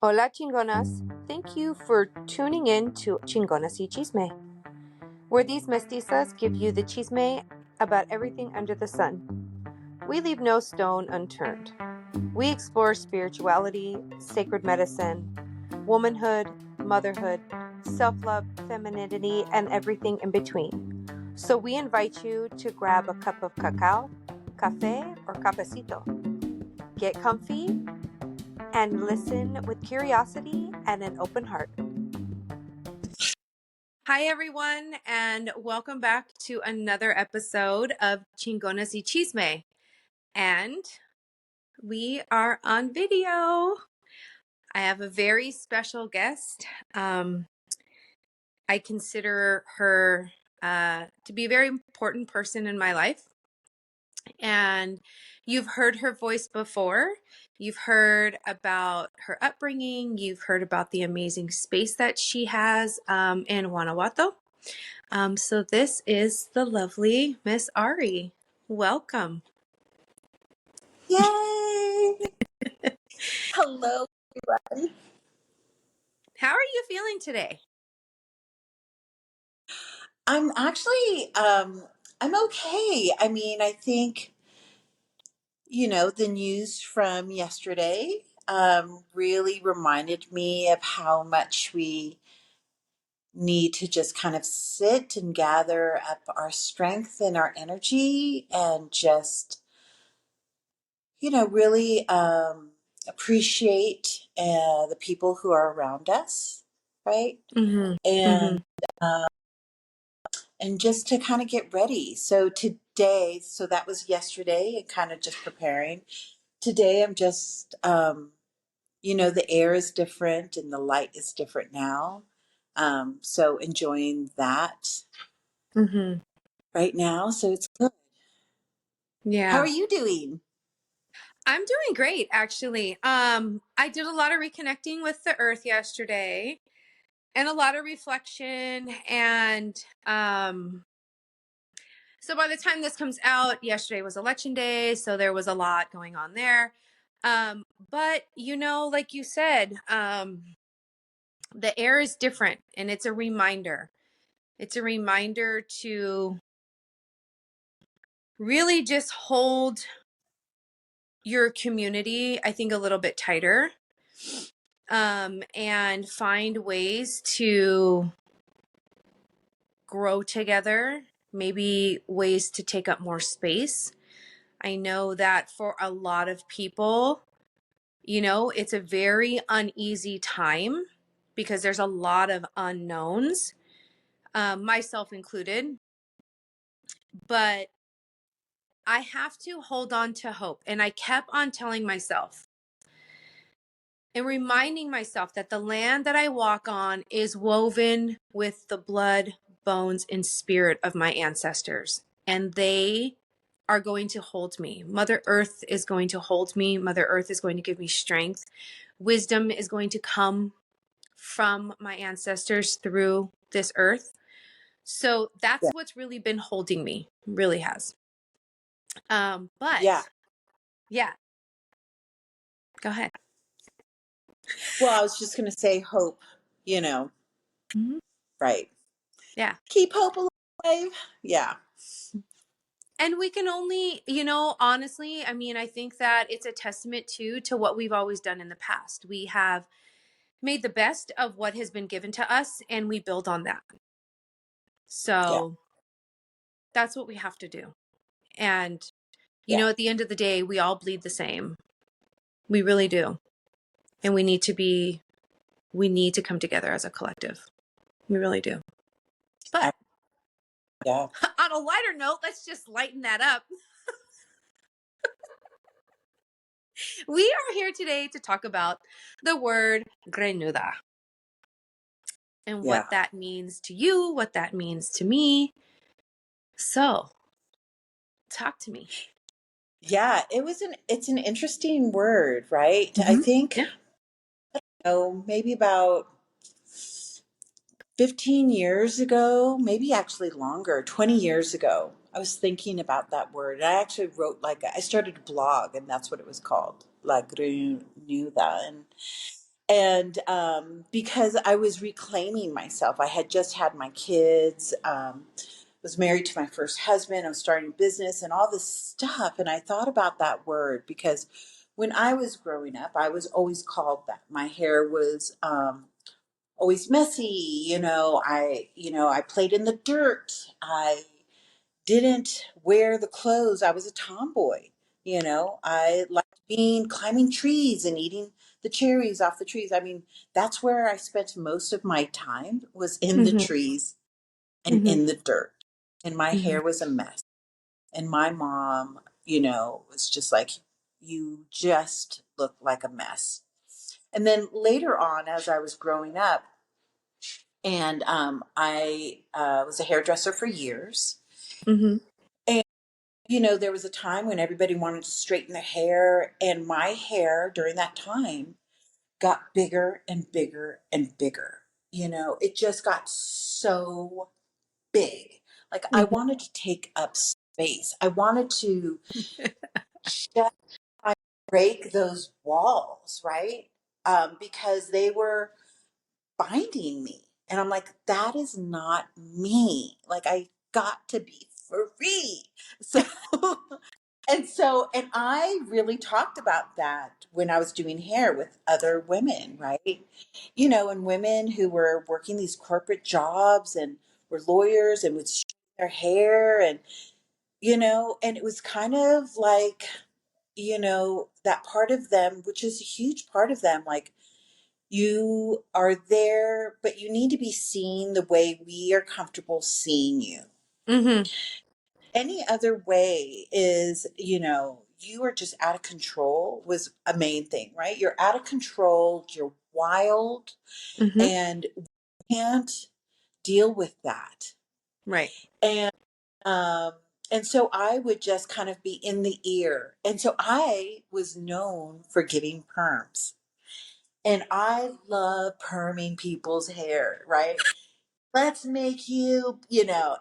Hola, chingonas. Thank you for tuning in to Chingonas y Chisme, where these mestizas give you the chisme about everything under the sun. We leave no stone unturned. We explore spirituality, sacred medicine, womanhood, motherhood, self-love, femininity, and everything in between. So we invite you to grab a cup of cacao, cafe, or cafecito. Get comfy and listen with curiosity and an open heart. Hi, everyone, and welcome back to another episode of Chingonas y Chisme. And we are on video. I have a very special guest. I consider her to be a very important person in my life. And you've heard her voice before. You've heard about her upbringing. You've heard about the amazing space that she has in Guanajuato. So this is the lovely Miss Ari. Welcome. Yay! Hello, everybody. How are you feeling today? I'm actually, I'm okay. I mean, I think, the news from yesterday, really reminded me of how much we need to just kind of sit and gather up our strength and our energy and just, really, appreciate, the people who are around us, right? Mm-hmm. Mm-hmm. And, and just to kind of get ready. So today, so that was yesterday and kind of just preparing. Today, I'm just, the air is different and the light is different now. So enjoying that Mm-hmm. right now. So it's good. How Yeah. are you doing? I'm doing great, actually. I did a lot of reconnecting with the earth yesterday and a lot of reflection. And so by the time this comes out, yesterday was election day, so there was a lot going on there. But like you said, the air is different, and it's a reminder. It's a reminder to really just hold your community, I think, a little bit tighter, and find ways to grow together, maybe ways to take up more space. I know that for a lot of people, it's a very uneasy time because there's a lot of unknowns, myself included. But I have to hold on to hope. And I kept on telling myself and reminding myself that the land that I walk on is woven with the blood, bones, and spirit of my ancestors. And they are going to hold me. Mother Earth is going to hold me. Mother Earth is going to give me strength. Wisdom is going to come from my ancestors through this earth. So that's Yeah. what's really been holding me, really has. Yeah. But yeah, go ahead. Well, I was just going to say hope, you know, Mm-hmm. right. Yeah. Keep hope alive. Yeah. And we can only, honestly, I mean, I think that it's a testament to what we've always done in the past. We have made the best of what has been given to us and we build on that. Yeah. So that's what we have to do. And, Yeah. at the end of the day, we all bleed the same. We really do. And we need to come together as a collective. We really do. But Yeah. on a lighter note, let's just lighten that up. We are here today to talk about the word grenuda and Yeah. what that means to you, what that means to me. So, talk to me. Yeah, it's an interesting word, right? I Mm-hmm. think, Yeah. maybe about 15 years ago, maybe actually longer, 20 years ago, I was thinking about that word. I actually wrote I started a blog and that's what it was called, La Grenuda. And because I was reclaiming myself, I had just had my kids, was married to my first husband, I was starting business and all this stuff. And I thought about that word because when I was growing up, I was always called that. My hair was always messy. I played in the dirt. I didn't wear the clothes. I was a tomboy. I liked climbing trees and eating the cherries off the trees. I mean, that's where I spent most of my time, was in the Mhm. trees and Mhm. in the dirt. And my Mhm. hair was a mess. And my mom, was just like, you just look like a mess. And then later on, as I was growing up, and I was a hairdresser for years. Mhm. And, there was a time when everybody wanted to straighten their hair, and my hair during that time got bigger and bigger and bigger. It just got so big. Like I Mhm. wanted to take up space. I wanted to just try to break those walls, right? Because they were binding me. And I'm like, that is not me. Like I got to be free. So and I really talked about that when I was doing hair with other women, right? And women who were working these corporate jobs and were lawyers and would straighten their hair, and it was kind of like, that part of them, which is a huge part of them, like, you are there, but you need to be seen the way we are comfortable seeing you. Mhm. Any other way is, you are just out of control, was a main thing, right? You're out of control, you're wild, Mhm. and we can't deal with that. Right. And um and so I would just kind of be in the ear. And so I was known for giving perms. And I love perming people's hair, right? Let's make you.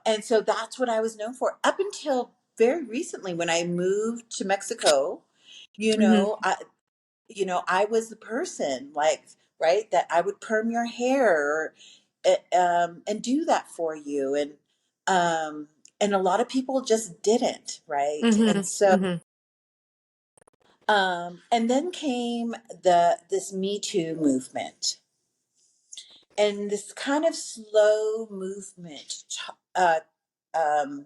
And so that's what I was known for up until very recently when I moved to Mexico. You Mhm. know, I I was the person, like, right, that I would perm your hair, and do that for you. And a lot of people just didn't, right? And Mhm. so Mhm. and then came this Me Too movement, and this kind of slow movement, um,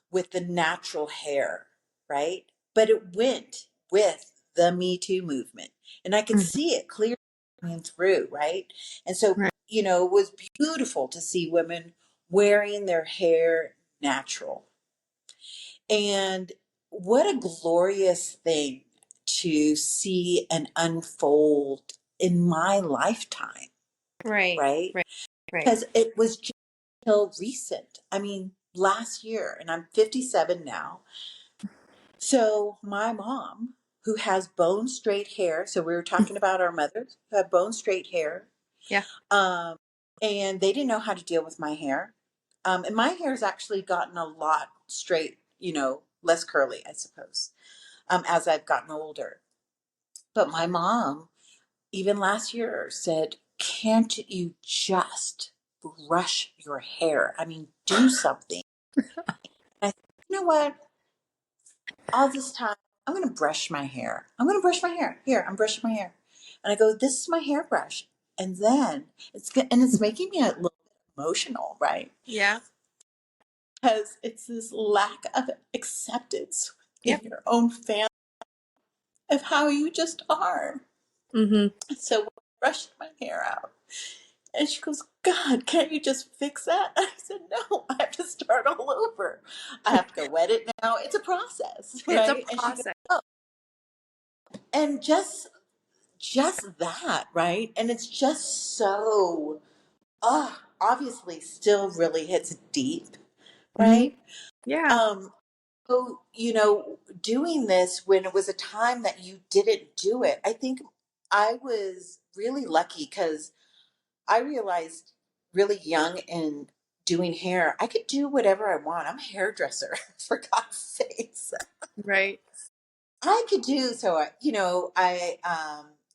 with the natural hair, right? But it went with the Me Too movement, and I could Mhm. see it clearly coming through, right? And so, Right. it was beautiful to see women wearing their hair natural. And what a glorious thing to see and unfold in my lifetime, Right. right? Right. Right. Because it was just till recent. I mean, last year, and I'm 57 now. So my mom, who has bone straight hair, so we were talking about our mothers who have bone straight hair, Yeah. um, and they didn't know how to deal with my hair. And my hair has actually gotten a lot straight, less curly, I suppose, as I've gotten older. But my mom, even last year, said, can't you just brush your hair? I mean, do something. And I said, you know what? All this time, I'm going to brush my hair. I'm going to brush my hair. Here, I'm brushing my hair. And I go, this is my hairbrush. And then it's making me a little bit emotional, right? Yeah. Because it's this lack of acceptance in Yep. your own family of how you just are. Mhm. So when I brushed my hair out, and she goes, God, can't you just fix that? I said, no, I have to start all over. I have to go wet it now. It's a process, It's a right? And she goes, process. oh, and just that, right? And it's just so, obviously still really hits deep, Mhm. right? Yeah. Um, so, doing this when it was a time that you didn't do it, I think I was really lucky because I realized really young in doing hair, I could do whatever I want. I'm a hairdresser, for God's sakes. Right. I could do so. I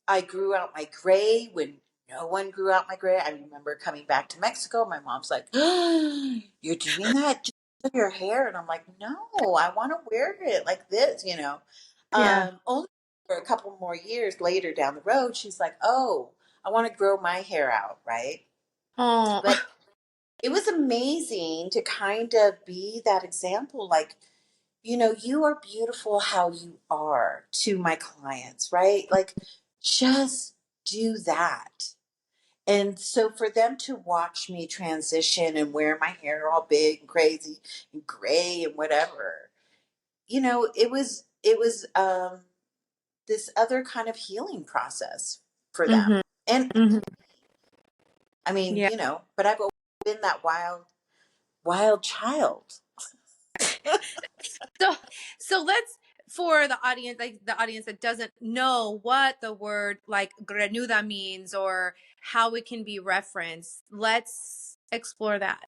I grew out my gray when no one grew out my gray. I remember coming back to Mexico. My mom's like, oh, "You're doing that just with your hair," and I'm like, "No, I want to wear it like this." Yeah. Only for a couple more years later down the road, she's like, "Oh, I want to grow my hair out, right?" Oh. But it was amazing to kind of be that example, like, you are beautiful how you are to my clients, right? Like, just do that. And so for them to watch me transition and wear my hair all big and crazy and gray and whatever, it was this other kind of healing process for them. Hmm. And Hmm. I mean, Yeah. but I've always been that wild child. So, so let's, for the audience, like the audience that doesn't know what the word like grenuda means or how it can be referenced, let's explore that.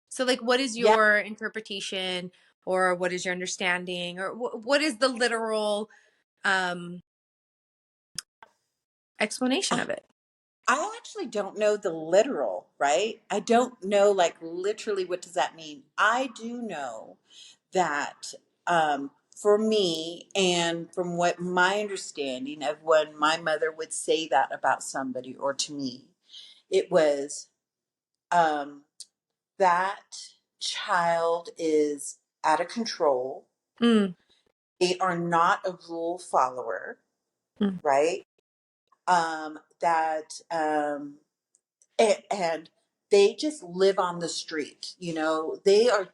So, like, what is Yeah. your interpretation, or what is your understanding, or what is the literal um explanation of it? I actually don't know the literal, right? I don't know, like, literally what does that mean. I do know that, for me, and from what my understanding of when my mother would say that about somebody or to me, it was, um, that child is out of control. Mm, They are not a rule follower, mm. right? That and they just live on the street. They are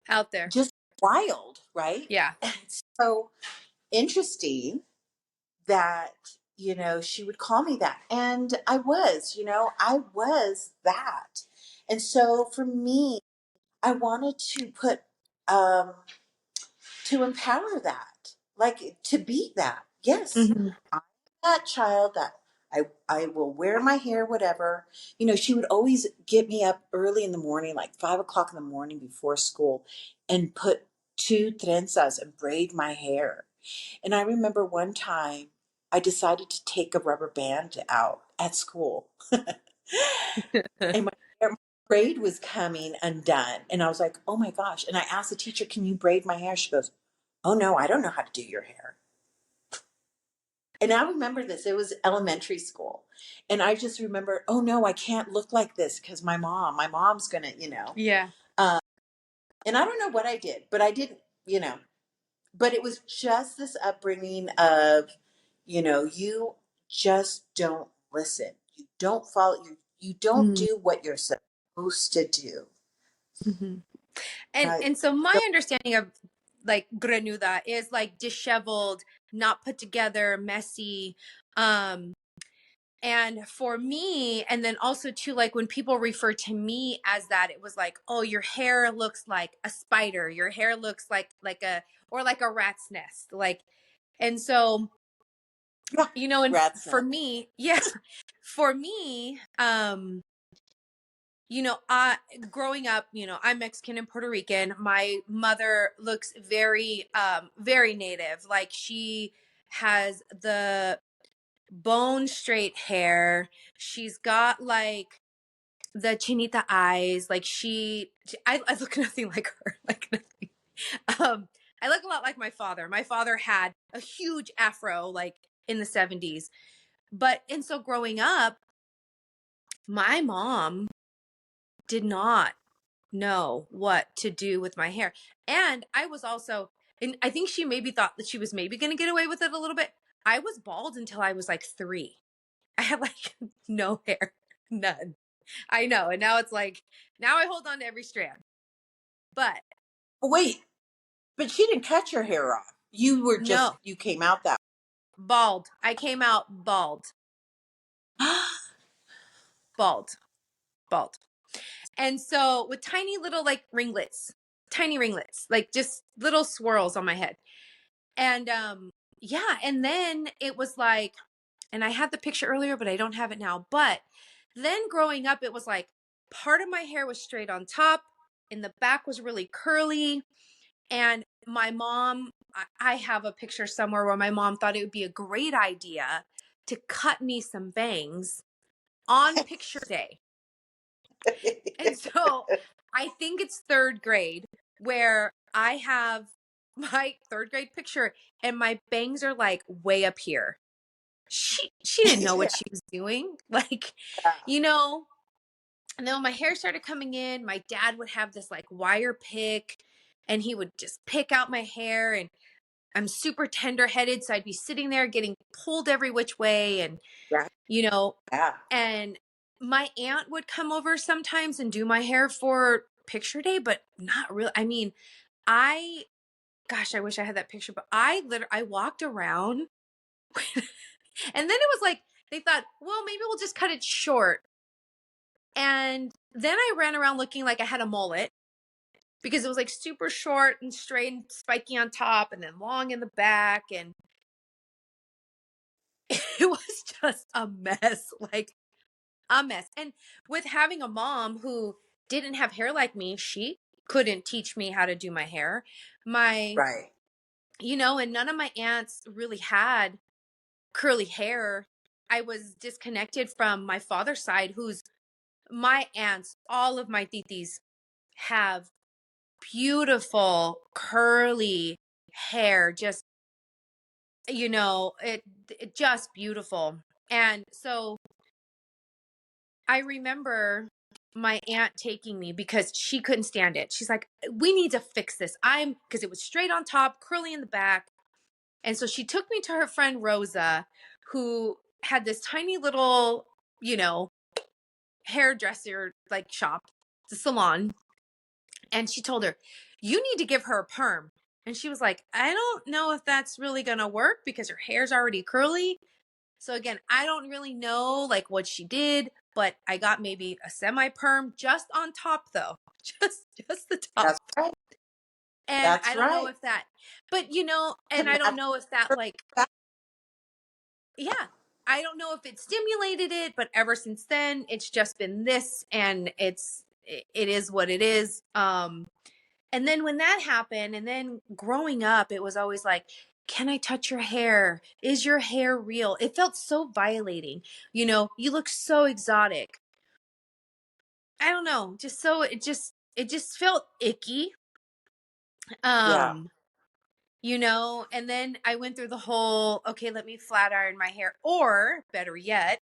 Out there. just wild, right? Yeah. And so interesting that she would call me that, and I was that. And so for me, I wanted to put um to empower that, like, to be that. Yes, Hmm. I'm that child that I will wear my hair, whatever. She would always get me up early in the morning, like 5 o'clock in the morning before school, and put two trenzas and braid my hair. And I remember one time I decided to take a rubber band out at school. And my braid was coming undone. And I was like, oh my gosh. And I asked the teacher, can you braid my hair? She goes, oh no, I don't know how to do your hair. And I remember this. It was elementary school. And I just remember, oh no, I can't look like this because my mom's gonna. Yeah. Um, and I don't know what I did, but I didn't, you know, but it was just this upbringing of, you just don't listen. You don't follow, you don't Mm-hmm. do what you're supposed to do. And Right. and so my understanding of like grenuda is like disheveled, not put together, messy. Um, and for me, and then also too, like when people refer to me as that, it was like, oh, your hair looks like a spider, your hair looks like a, or like a rat's nest. Like, and so, Yeah. and Rat's for nest. me, yeah, for me, I growing up, I'm Mexican and Puerto Rican. My mother looks very native. Like she has the bone straight hair. She's got like the chinita eyes. Like I look nothing like her. Like nothing. I look a lot like my father. My father had a huge afro, like in the 70s. And so growing up, my mom did not know what to do with my hair. And I was also, and I think she maybe thought that she was maybe going to get away with it a little bit. I was bald until I was like 3. I had like no hair, none. I know. And now it's like, now I hold on to every strand. But Wait, but she didn't cut your hair off. no, You came out that bald. I came out bald, way. bald, bald. And so with tiny little like ringlets, tiny ringlets, like just little swirls on my head. And yeah, and then it was like, and I had the picture earlier, but I don't have it now. But then growing up, it was like part of my hair was straight on top, and the back was really curly. And my mom, I have a picture somewhere where my mom thought it would be a great idea to cut me some bangs on picture day. And so I think it's third grade where I have my third grade picture and my bangs are like way up here. She didn't know what Yeah. she was doing. Like, you know, and then when my hair started coming in, my dad would have this like wire pick and he would just pick out my hair, and I'm super tender headed. So I'd be sitting there getting pulled every which way. And, Yeah. you know, Yeah. and my aunt would come over sometimes and do my hair for picture day, but not really. I mean, I, gosh, I wish I had that picture, but I walked around and then it was like, they thought, well, maybe we'll just cut it short. And then I ran around looking like I had a mullet because it was like super short and straight and spiky on top and then long in the back. And it was just a mess, like a mess. And with having a mom who didn't have hair like me, she couldn't teach me how to do my hair. My, Right. and none of my aunts really had curly hair. I was disconnected from my father's side, who's my aunts, all of my titis have beautiful curly hair, just it just beautiful. And so I remember my aunt taking me because she couldn't stand it. She's like, we need to fix this. Because it was straight on top, curly in the back. And so she took me to her friend Rosa, who had this tiny little, you know, hairdresser like shop, the salon. And she told her, you need to give her a perm. And she was like, I don't know if that's really going to work because her hair's already curly. So again, I don't really know like what she did, but I got maybe a semi perm just on top though. Just the top. That's right. And I That's don't know right. if that, but To and I don't match know if that her like, back. yeah, I don't know if it stimulated it, but ever since then it's just been this, and it is what it is. And then when that happened, and then growing up, it was always like, can I touch your hair? Is your hair real? It felt so violating. You look so exotic. I don't know, just so it just felt icky. Yeah. Um, and then I went through the whole, okay, let me flat iron my hair, or better yet,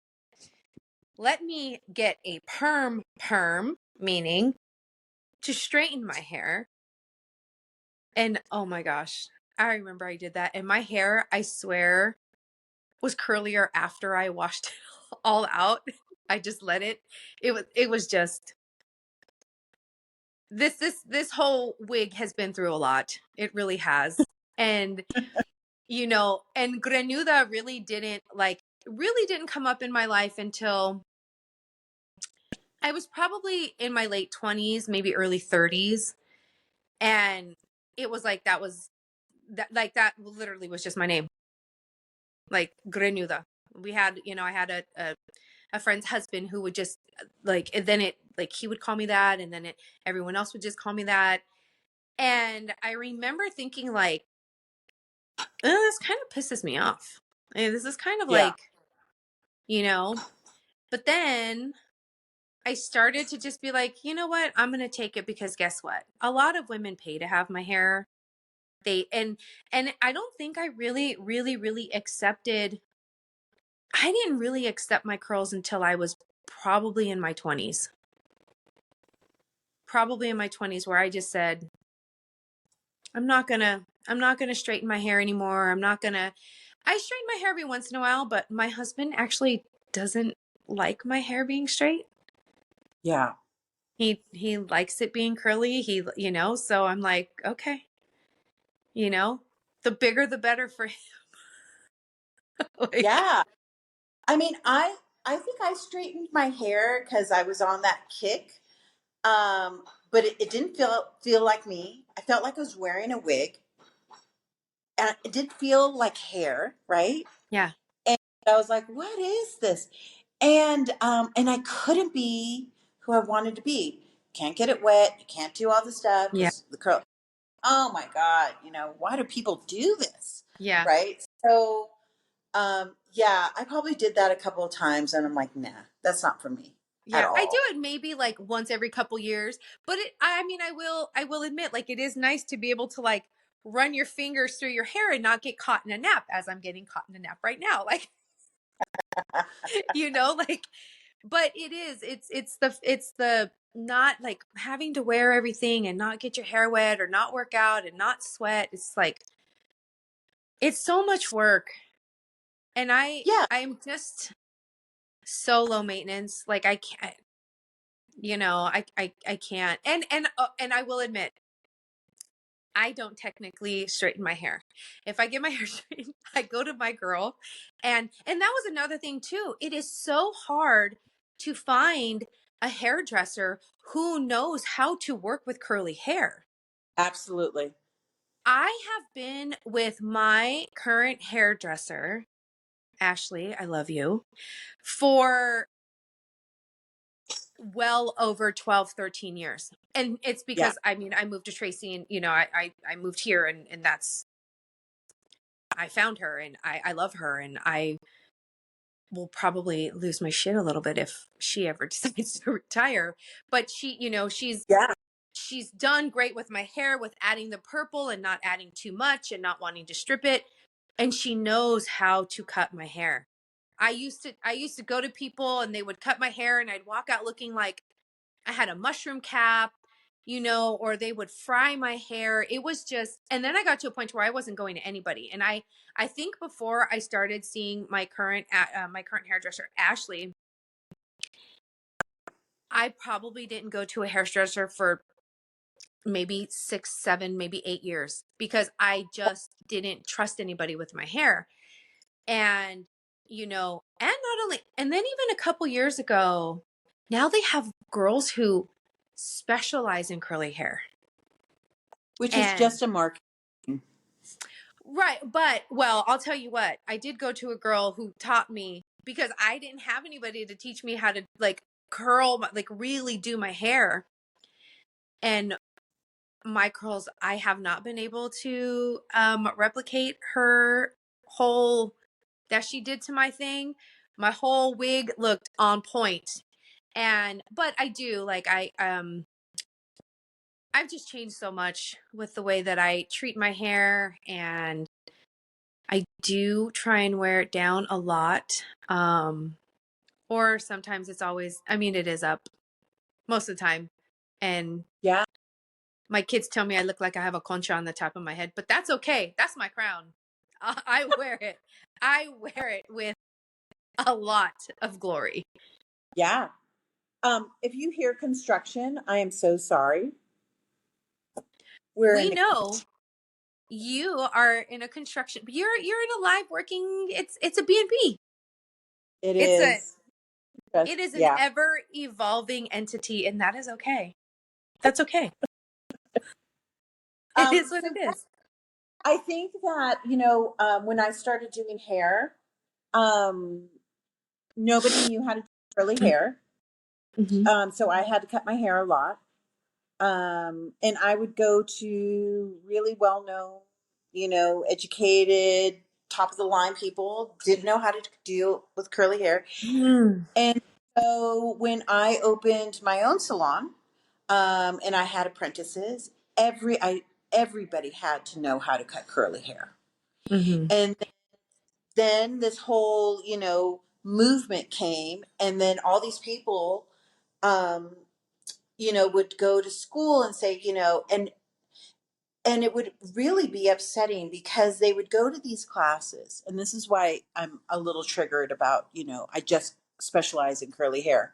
let me get a perm, meaning to straighten my hair. And oh my gosh, I remember I did that. And my hair, I swear, was curlier after I washed it all out. I just let it. It was just this whole wig has been through a lot. It really has. And and Grenuda really didn't come up in my life until I was probably in my late 20s, maybe early 30s. And it was like that literally was just my name, like Grenuda. I had a friend's husband who would just like, and then it like he would call me that, and then everyone else would just call me that. And I remember thinking like, this kind of pisses me off. This is kind of Yeah. like, you know, but then I started to just be like, you know what? I'm going to take it, because guess what? A lot of women pay to have my hair. And I don't think I really, really, really accepted. I didn't really accept my curls until I was probably in my 20s. Probably in my 20s, where I just said, I'm not going to straighten my hair anymore. I straighten my hair every once in a while, but my husband actually doesn't like my hair being straight. Yeah. He likes it being curly. So I'm like, okay, the bigger the better for him. Like, Yeah. I mean, I think I straightened my hair because I was on that kick. But it didn't feel like me. I felt like I was wearing a wig, and it didn't feel like hair, right? yeah, And I was like, "What is this?" And I couldn't be who I wanted to be. Can't get it wet. You can't do all the stuff yeah, because the curl. oh my God, why do people do this? Yeah. Right. So, yeah, I probably did that a couple of times and I'm like, nah, that's not for me at Yeah, I do all. it maybe like once every couple years, but I mean, I will admit, like, it is nice to be able to like run your fingers through your hair and not get caught in a nap, as I'm getting caught in a nap right now. Like, like, but it's the not like having to wear everything and not get your hair wet or not work out and not sweat. It's like, it's so much work. And Yeah, I'm just so low maintenance. Like, I can't, I can't. And I will admit, I don't technically straighten my hair. If I get my hair straightened, I go to my girl. And that was another thing too. It is so hard to find a hairdresser who knows how to work with curly hair. absolutely. I have been with my current hairdresser, Ashley, I love you, for well over 12, 13 years. And it's Yeah. because, I mean, I moved to Tracy, and I moved here, and that's, I found her, and I love her, and I will probably lose my shit a little bit if she ever decides to retire. But Yeah. she's done great with my hair, with adding the purple and not adding too much and not wanting to strip it. And she knows how to cut my hair. I used to go to people and they would cut my hair and I'd walk out looking like I had a mushroom cap, or they would fry my hair. It was just, and then I got to a point where I wasn't going to anybody. And I think before I started seeing my current hairdresser, Ashley, I probably didn't go to a hairdresser for maybe 6, 7, maybe 8 years, because I just didn't trust anybody with my hair. And, and not only, and then even a couple years ago, now they have girls who specialize in curly hair. Which is And just a mark. right, but well, I'll tell you what, I did go to a girl who taught me, because I didn't have anybody to teach me how to like like really do my hair. And my curls, I have not been able to replicate her whole that she did to my thing. My whole wig looked on point. And but I do like I've just changed so much with the way that I treat my hair, and I do try and wear it down a lot. Or sometimes it's always, I mean, it is up most of the time. And Yeah. my kids tell me I look like I have a concha on the top of my head, but that's okay. That's my crown. I wear it. I wear it with a lot of glory. Yeah. If you hear construction, I am so sorry. We're We in. know you are in a construction. You're in a live working. It's a B&B. It It's a is. Just, it is an yeah. ever evolving entity, and that is okay. That's okay. It is what So it is. I think that, when I started doing hair, um, nobody knew how to do curly hair. Mm-hmm. So I had to cut my hair a lot. And I would go to really well known, educated, top of the line people, didn't know how to deal with curly hair. Mm-hmm. And so when I opened my own salon, and I had apprentices, everybody had to know how to cut curly hair. Mm-hmm. And then this whole, movement came, and then all these people, um, would go to school and say, and it would really be upsetting because they would go to these classes, and this is why I'm a little triggered about, I just specialize in curly hair,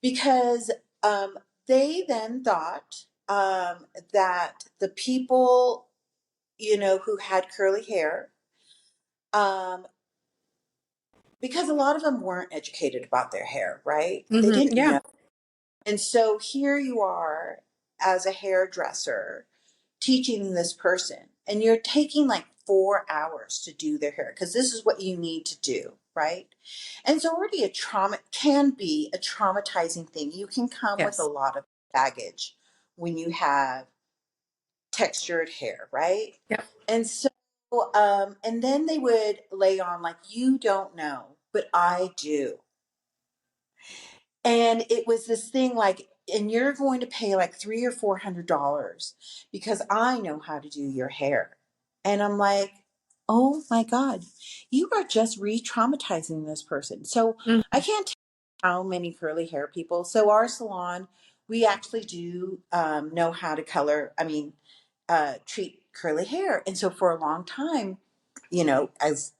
because um, they then thought that the people, who had curly hair, um, because a lot of them weren't educated about their hair, right? They Mm-hmm. didn't Yeah. know. And so here you are as a hairdresser teaching this person, and you're taking like 4 hours to do their hair because this is what you need to do, right? And it's already can be a traumatizing thing. You can come with a Yes. lot of baggage when you have textured hair, right? Yep. And so, and then they would lay on like, you don't know, but I do. And it was this thing like, and you're going to pay like $300 or $400 because I know how to do your hair. And I'm like, oh my God, you are just re-traumatizing this person. So I Mhm. can't tell how many curly hair people. So our salon, we actually do know how to color, treat curly hair. And so for a long time, as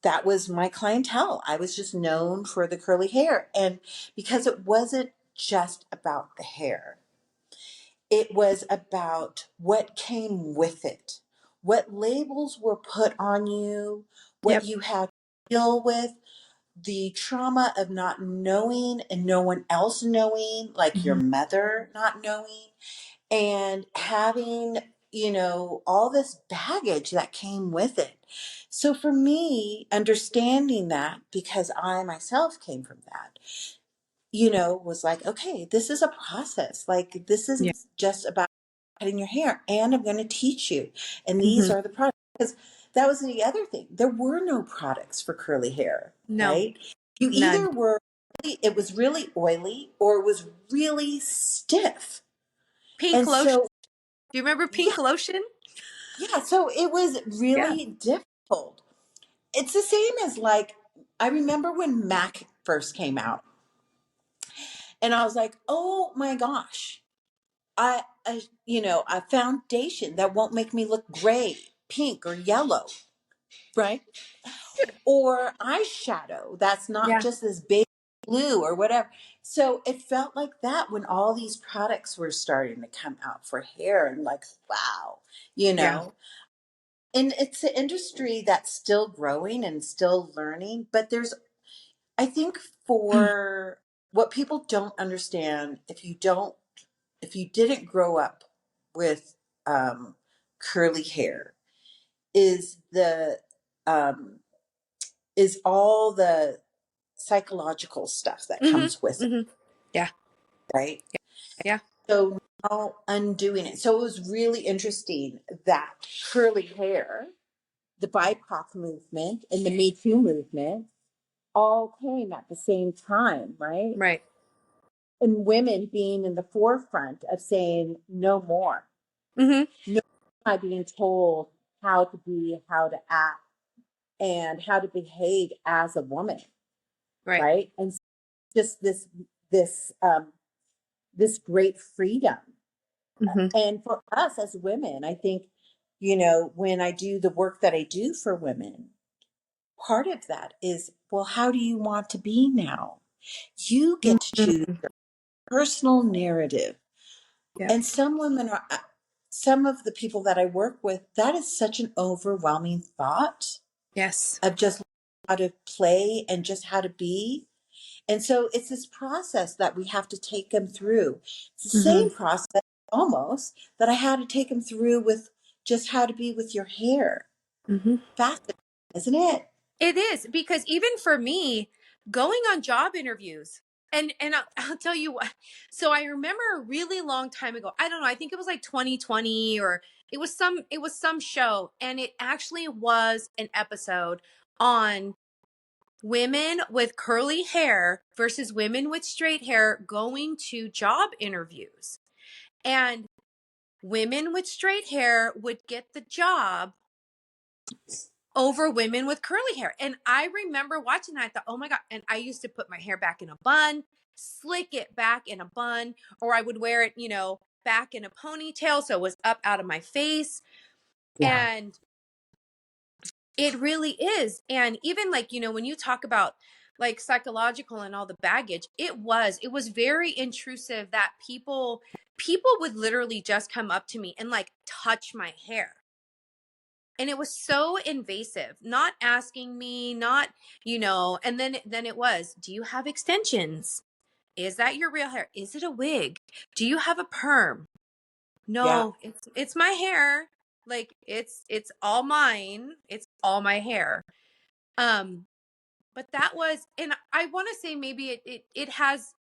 that was my clientele. I was just known for the curly hair. And because it wasn't just about the hair, it was about what came with it, what labels were put on you, what Yep. you had to deal with, the trauma of not knowing and no one else knowing, like your Mhm. mother not knowing, and having, all this baggage that came with it. So for me, understanding that, because I myself came from that, was like, okay, this is a process. Like, this Yeah. isn't just about cutting your hair, and I'm going to teach you. And these Mhm. are the products. Because that was the other thing. There were no products for curly hair, No, right? You none. either were, it was really oily or it was really stiff. Pink And lotion. so, Do you remember yeah, pink lotion? yeah, so it was Yeah. really difficult. It's the same as like, I remember when Mac first came out, and I was like, oh my gosh, a foundation that won't make me look gray, pink, or yellow, right? Or eyeshadow that's not Yeah. just this big blue or whatever. So it felt like that when all these products were starting to come out for hair, and like, wow, you Yeah. know. And it's an industry that's still growing and still learning, but I think for what people don't understand, if you didn't grow up with um, curly hair, is um, is all the psychological stuff that Mhm. comes with it, Mhm. Yeah. right? Yeah. So now undoing it. So it was really interesting that curly hair, the BIPOC movement and the Me Too movement all came at the same time, right? Right. And women being in the forefront of saying no more. Mhm. No more being told how to be, how to act, and how to behave as a woman, Right. right? And just this this great freedom. Mhm. And for us as women, I think, when I do the work that I do for women, part of that is, well, how do you want to be now? You get to choose Mhm. personal narrative. Yep. And some of the people that I work with, that is such an overwhelming thought Yes. of just how to play and just how to be. And so it's this process that we have to take them through. It's the Mhm. same process almost that I had to take them through with just how to be with your hair. Mhm. Fascinating, isn't it? It is because even for me, going on job interviews, and I'll tell you what. So I remember a really long time ago. I don't know. I think it was like 2020, or it was some show, and it actually was an episode on women with curly hair versus women with straight hair going to job interviews. And women with straight hair would get the job over women with curly hair. And I remember watching that. I thought, oh my God. And I used to put my hair back in a bun, slick it back in a bun, or I would wear it, back in a ponytail. So it was up out of my face. Yeah. And it really is. And even like, when you talk about like psychological and all the baggage, it was very intrusive that people would literally just come up to me and like touch my hair. And it was so invasive, not asking me, not, and then it was, do you have extensions? Is that your real hair? Is it a wig? Do you have a perm? Yeah. No, it's my hair. Like it's all mine. It's all my hair. Um, but that was, and I want to say maybe it has.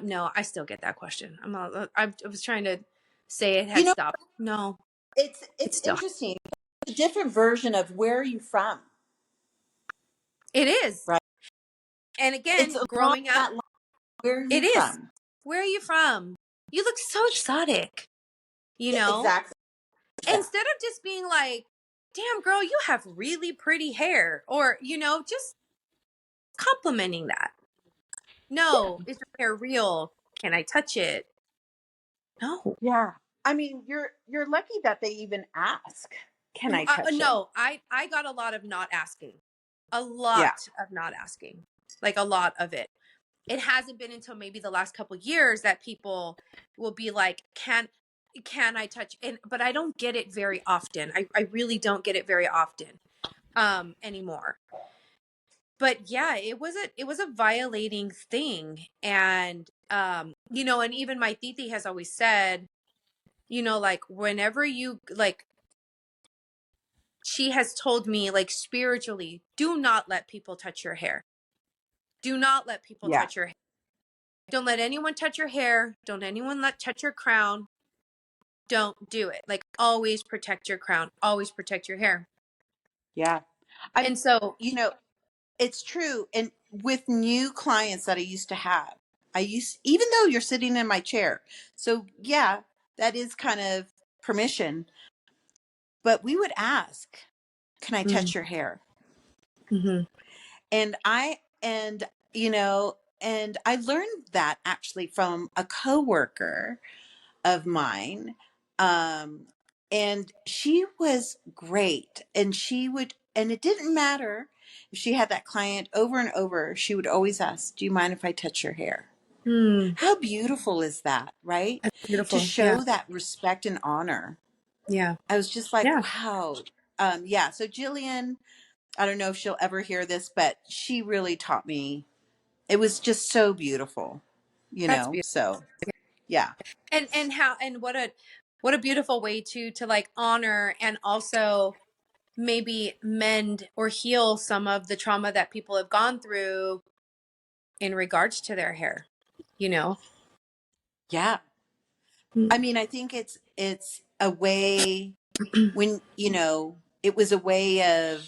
No, I still get that question. I was trying to. say it You has know, stopped. No, it's it's still, interesting. A different version of where are you from, it is. right? And It's again, along growing up, that line. Where are it you is. from? Where are you from? You look so exotic, you know? Exactly. Yeah. Instead of just being like, damn, girl, you have really pretty hair, or, just complimenting that. No, is your hair real? Can I touch it? No. Yeah. I mean, you're lucky that they even ask, can I touch it? No, I got a lot of not asking. A Yeah. lot of not asking. Like a lot of it. It hasn't been until maybe the last couple years that people will be like, can I touch, and but I don't get it very often. I really don't get it very often anymore. But yeah, it was a violating thing. And and even my titi has always said, like, whenever you like, she has told me, like, spiritually, do not let people touch your hair. Do not let people Yeah. touch your hair. Don't let anyone touch your hair. Don't anyone let touch your crown. Don't do it. Like, always protect your crown. Always protect your hair. Yeah. I'm, And so, you know, it's true. And with new clients that I used to have, even though you're sitting in my chair. So yeah, that is kind of permission, but we would ask, can I touch your hair? mm-hmm, And I learned that actually from a coworker of mine. Um, and she was great. And it didn't matter if she had that client over and over, she would always ask, do you mind if I touch your hair? mm, How beautiful is that, right? that's To beautiful. Yeah. show that respect and honor. Yeah. I was just like, Yeah. wow. Yeah. So Jillian, I don't know if she'll ever hear this, but she really taught me. It was just so beautiful, That's beautiful. So yeah. And how, and what a beautiful way to like honor, and also maybe mend or heal some of the trauma that people have gone through in regards to their hair, you know? Yeah. I mean, I think it's a way when, it was a way of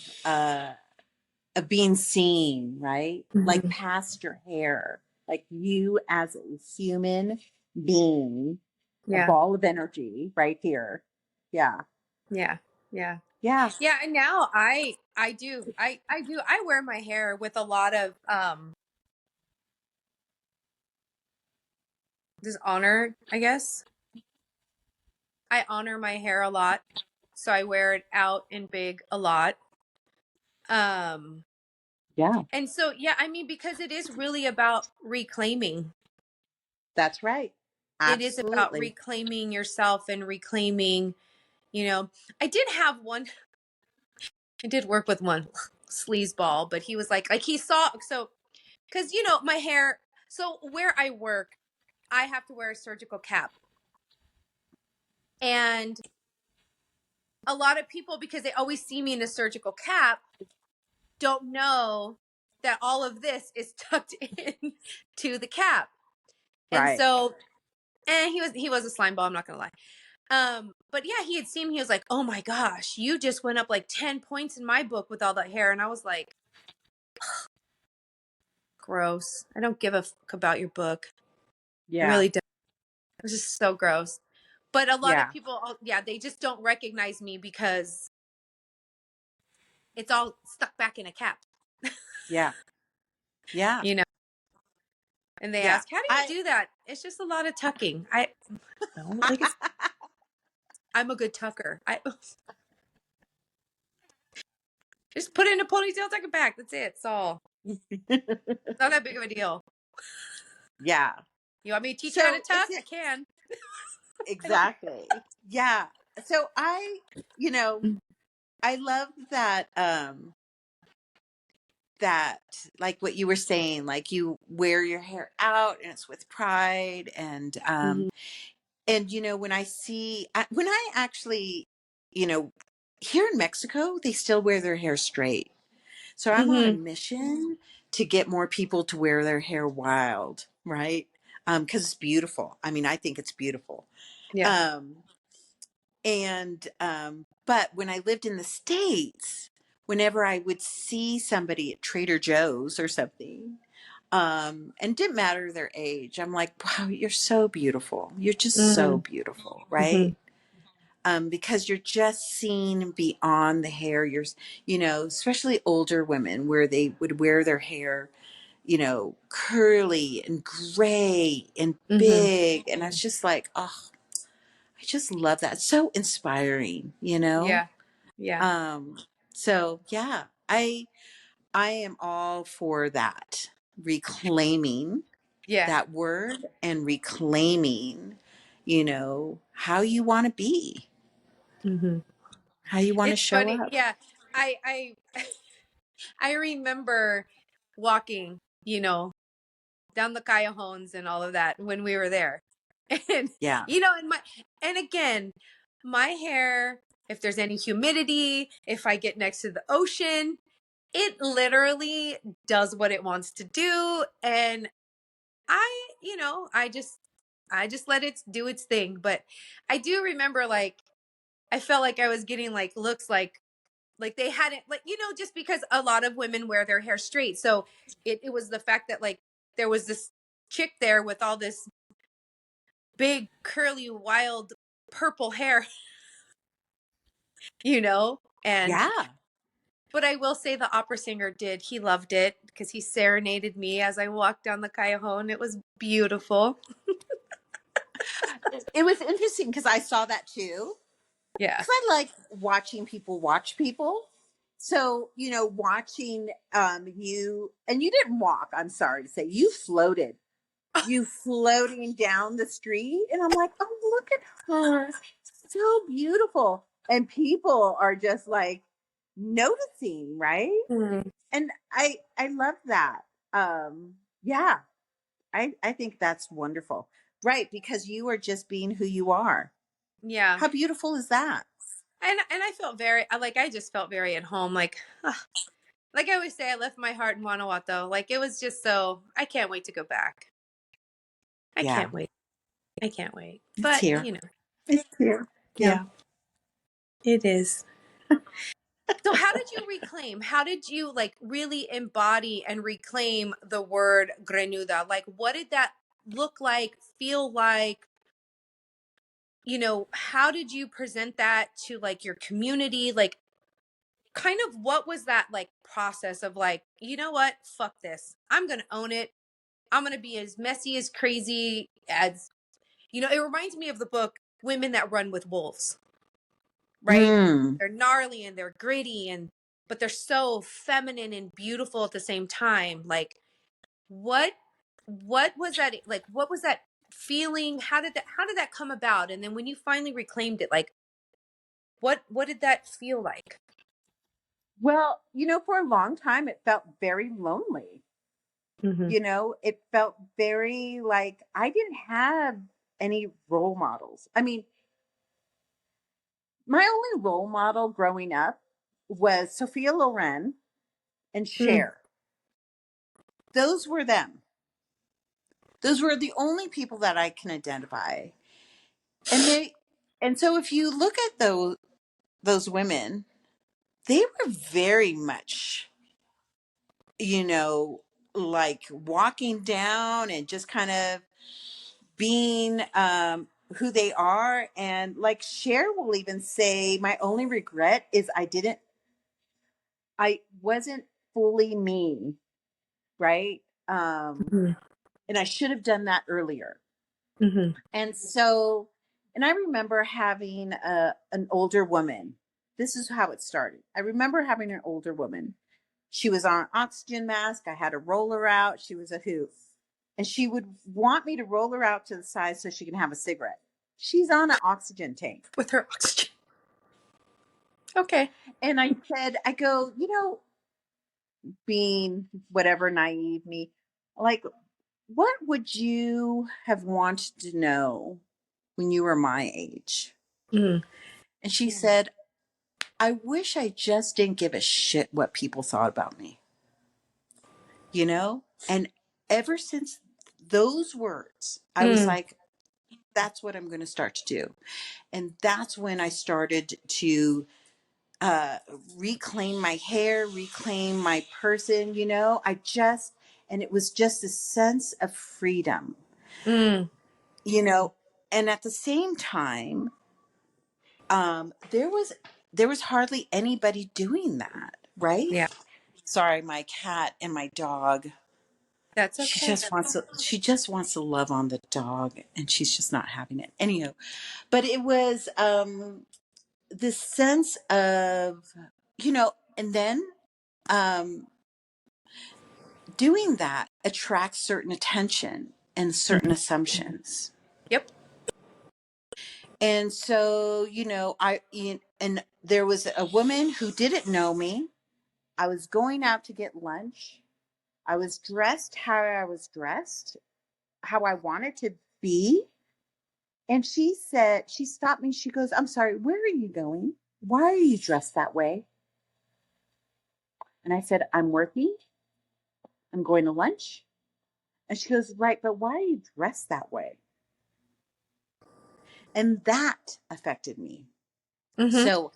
being seen, right? Like Mhm. past your hair, like you as a human being, a Yeah. ball of energy right here. Yeah. Yeah. Yeah. Yeah. Yeah. And now I wear my hair with a lot of just honor, I guess. I honor my hair a lot. So I wear it out in big a lot. Um Yeah. and so yeah, I mean, because it is really about reclaiming. That's right. It is about Absolutely. reclaiming yourself and reclaiming, you know. I did have one, I did work with one sleazeball, but he was like he saw, so because my hair, so where I work, I have to wear a surgical cap. And a lot of people, because they always see me in a surgical cap, don't know that all of this is tucked in to the cap. And Right. so, and he was a slime ball, I'm not gonna lie. But yeah, he had seen me, he was like, oh my gosh, you just went up like 10 points in my book with all that hair. And I was like, gross. I don't give a fuck about your book. I Yeah. really don't. It was just so gross. But a lot of Yeah. people, yeah, they just don't recognize me because it's all stuck back in a cap, Yeah. Yeah. you know? And they Yeah. ask, how do you I do that? It's just a lot of tucking. I no, like I'm a good tucker. I just put it in a ponytail, tuck it back. That's it. It's all. It's not that big of a deal. Yeah. You want me to teach you how to So is tuck? I it can. I don't. exactly? Yeah. So you know, I love that like what you were saying, like you wear your hair out and it's with pride Mhm. and when when I actually, you know, here in Mexico, they still wear their hair straight. So I'm on a Mhm. mission to get more people to wear their hair wild, right? Because it's beautiful. I mean, I think it's beautiful. Yeah. Um, but when I lived in the States, whenever I would see somebody at Trader Joe's or something, and didn't matter their age, I'm like, wow, you're so beautiful. You're just so Mm-hmm. beautiful, Mm-hmm. right? Because you're just seeing beyond the hair. Especially older women where they would wear their hair, curly and gray and Mm-hmm. big. And I was just like, oh, I just love that. It's so inspiring. Yeah. Yeah. Um, so yeah, I am all for that. Reclaiming Yeah. that word and reclaiming, how you want to be, Mm-hmm. how you want to It's show funny. up. Yeah. I I remember walking, down the Cajones and all of that when we were there. And Yeah. and again, my hair, if there's any humidity, if I get next to the ocean, it literally does what it wants to do. And I just let it do its thing. But I do remember, like, I felt like I was getting like looks like they hadn't, like, just because a lot of women wear their hair straight. So it was the fact that, like, there was this chick there with all this big curly wild purple hair, and Yeah. but I will say the opera singer did. He loved it because he serenaded me as I walked down the Callejon. It was beautiful. It was interesting because I saw that too. Yeah. Because I like watching people watch people. So, watching you, and you didn't walk, I'm sorry to say, you floated. You floating down the street. And I'm like, oh, look at her. So beautiful. And people are just like noticing, right? Mm, And I love that. Yeah, I think that's wonderful. Right, because you are just being who you are. yeah. How beautiful is that? And I felt I just felt very at home. Like I always say, I left my heart in Guanajuato. Like, it was just so, I can't wait to go back. I Yeah, can't wait. I can't wait. it's But, here. It's here. yeah, Yeah. it is. So how did you reclaim? How did you, like, really embody and reclaim the word grenuda? Like, what did that look like, feel like? How did you present that to, like, your community? Like, kind of what was that, like, process of, like, you know what? Fuck this. I'm going to own it. I'm going to be as messy, as crazy as, it reminds me of the book Women That Run with Wolves, right? Mm. They're gnarly and they're gritty, but they're so feminine and beautiful at the same time. Like, what what was that, like, what was that feeling? How did that come about? And then when you finally reclaimed it, like, what did that feel like? Well, for a long time, it felt very lonely. Mm-hmm. It felt very like I didn't have any role models. I mean, my only role model growing up was Sophia Loren and Mm. Cher. Those were them. Those were the only people that I can identify. And so if you look at those women, they were very much, you know, like walking down and just kind of being who they are. And like Cher will even say, my only regret is I wasn't fully me, right? Mm-hmm. And I should have done that earlier. Mm-hmm. And so, and I remember having an older woman. This is how it started. I remember having an older woman. She was on an oxygen mask. I had to roll her out. She was a hoot. And she would want me to roll her out to the side so she can have a cigarette. She's on an oxygen tank. With her oxygen. Okay. And I go, being whatever naive me, like, what would you have wanted to know when you were my age? Mm. And she said, I wish I just didn't give a shit what people thought about me, you know? And ever since those words, I was Mm. like, that's what I'm going to start to do. And that's when I started to uh, reclaim my hair, reclaim my person, and it was just a sense of freedom, Mm, you know, and at the same time, um, there was there was hardly anybody doing that, right? yeah, Sorry, my cat and my dog. that's okay. She just wants to love on the dog, and she's just not having it. Anyhow, but it was this sense of, and then um doing that attracts certain attention and certain Mhm. assumptions. Yep. And so, and there was a woman who didn't know me. I was going out to get lunch. I was dressed how I was dressed, how I wanted to be. And she stopped me. She goes, "I'm sorry, where are you going? Why are you dressed that way?" And I said, "I'm working. I'm going to lunch." And she goes, "Right, but why are you dressed that way?" And that affected me. Mm-hmm. So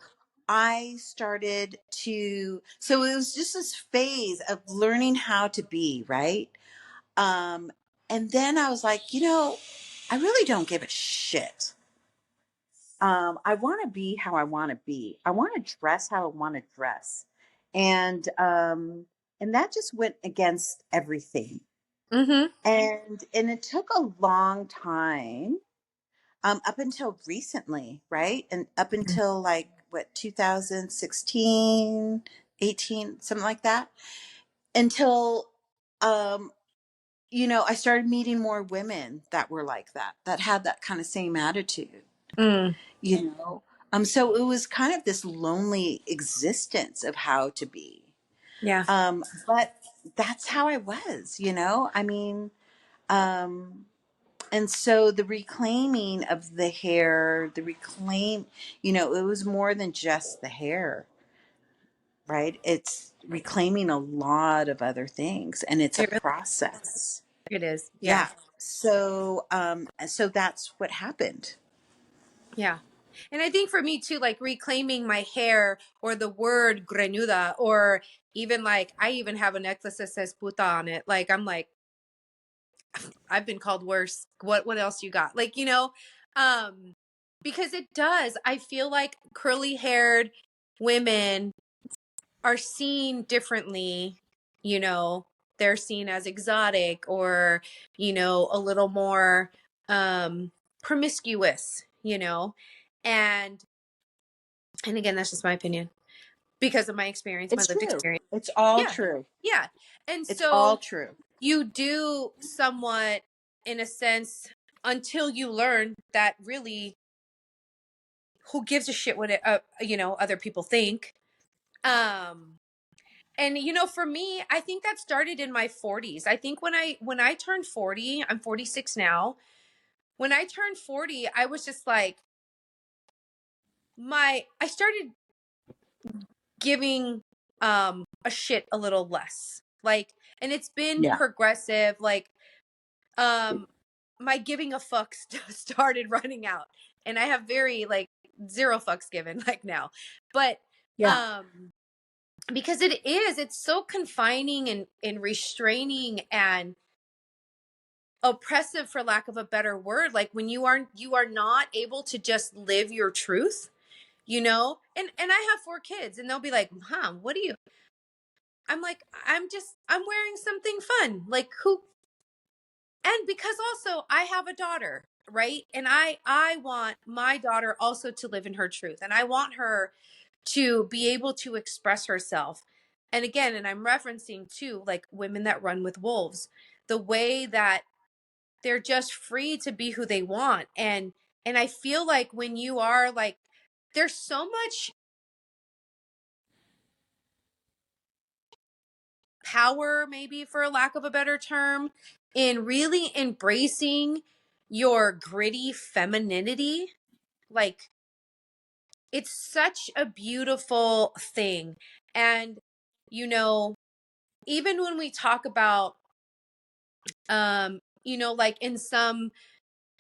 I started so it was just this phase of learning how to be, right? Um, and then I was like, I really don't give a shit. I want to be how I want to be. I want to dress how I want to dress. And and that just went against everything. Mm-hmm. And it took a long time, up until recently, right? And up until like what, 2016, 18, something like that. Until um, I started meeting more women that were like that, that had that kind of same attitude, Mm, you know. So it was kind of this lonely existence of how to be. yeah. But that's how I was, I mean, um and so the reclaiming of the hair, it was more than just the hair, right? It's reclaiming a lot of other things, and it's a It really process. it is. Yeah. Yeah. So that's what happened. Yeah. And I think for me too, like reclaiming my hair or the word grenuda, or even like I even have a necklace that says puta on it. Like I'm like, I've been called worse. What else you got? Like, um, because it does. I feel like curly haired women are seen differently, you know, they're seen as exotic or, a little more promiscuous, and again, that's just my opinion because of my experience, my It's lived true. experience. It's all Yeah. true. Yeah. And It's all so true. you do somewhat, in a sense, until you learn that really who gives a shit what other people think. Um and for me, I think that started in my 40s. I think when I turned 40, I'm 46 now. When I turned 40, I was just like I started giving a shit a little less. Like, and it's been Yeah. progressive, like my giving a fuck started running out, and I have very like zero fucks given like now. But Yeah. um because it's so confining and restraining and oppressive, for lack of a better word, like when you are not able to just live your truth, and I have 4 kids, and they'll be like, "Mom, what do you?" I'm like, I'm wearing something fun, like who. And because also I have a daughter, right? And I want my daughter also to live in her truth, and I want her to be able to express herself. And again, and I'm referencing too, like women that run with wolves, the way that they're just free to be who they want. And I feel like when you are like, there's so much power, maybe for a lack of a better term, in really embracing your gritty femininity. Like, it's such a beautiful thing. And, you know, even when we talk about, like in some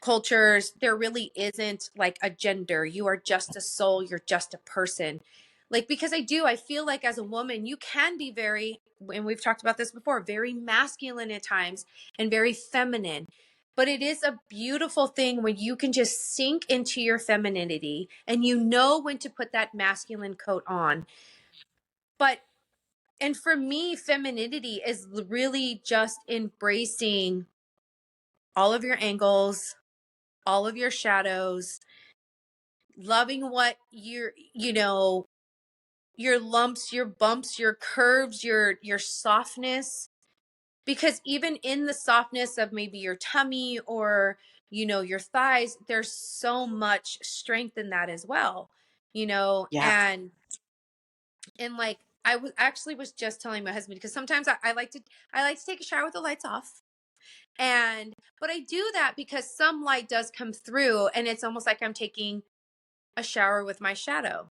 cultures, there really isn't like a gender. You are just a soul, you're just a person. Like, because I feel like as a woman, you can be very, and we've talked about this before, very masculine at times and very feminine. But it is a beautiful thing when you can just sink into your femininity and you know when to put that masculine coat on. But, and for me, femininity is really just embracing all of your angles, all of your shadows, loving what your lumps, your bumps, your curves, your softness, because even in the softness of maybe your tummy or your thighs, there's so much strength in that as well. Yeah. And like I was just telling my husband, because sometimes I like to take a shower with the lights off. But I do that because some light does come through and it's almost like I'm taking a shower with my shadow.